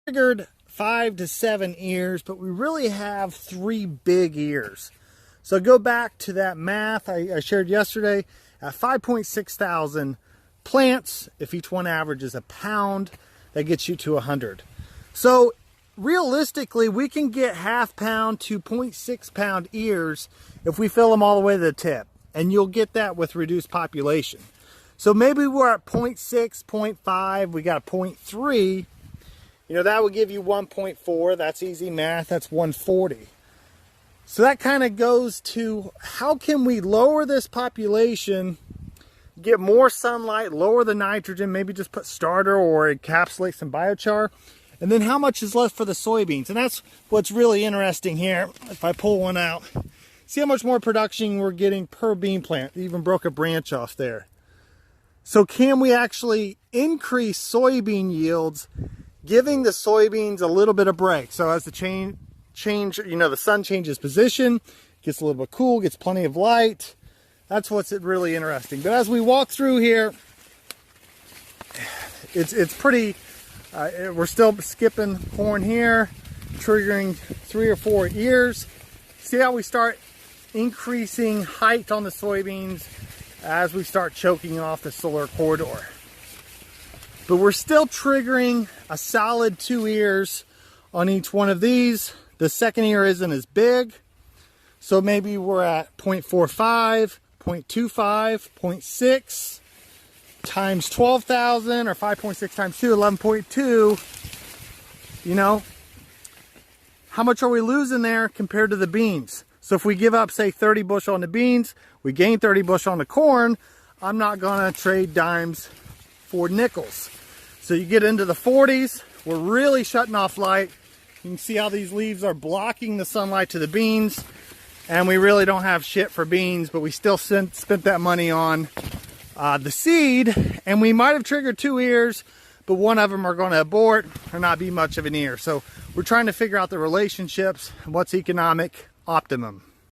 Triggered 5 to 7 ears, but we really have 3 big ears. So go back to that math I shared yesterday. At 5.6 thousand plants, if each one averages a pound, that gets you to 100. So realistically, we can get half pound to 0.6 pound ears if we fill them all the way to the tip. And you'll get that with reduced population. So maybe we're at 0.6, 0.5, we got a 0.3. You know, that would give you 1.4. That's easy math. That's 140. So that kind of goes to how can we lower this population, get more sunlight, lower the nitrogen, maybe just put starter or encapsulate some biochar. And then how much is left for the soybeans? And that's what's really interesting here. If I pull one out, see how much more production we're getting per bean plant. It even broke a branch off there. So can we actually increase soybean yields, giving the soybeans a little bit of break? So as the change, you know, the sun changes position, gets a little bit cool, gets plenty of light. That's what's really interesting. But as we walk through here, it's pretty, we're still skipping corn here, triggering 3 or 4 ears. See how we start increasing height on the soybeans as we start choking off the solar corridor. But we're still triggering a solid 2 ears on each one of these. The second ear isn't as big, so maybe we're at 0.45, 0.25, 0.6 times 12,000, or 5.6 times 2, 11.2. You know, how much are we losing there compared to the beans? So if we give up, say, 30 bushel on the beans, we gain 30 bushel on the corn, I'm not gonna trade dimes for nickels. So you get into the 40s, we're really shutting off light. You can see how these leaves are blocking the sunlight to the beans, and we really don't have shit for beans, but we still spent that money on the seed, and we might have triggered 2 ears, but one of them are gonna abort or not be much of an ear. So we're trying to figure out the relationships and what's economic optimum.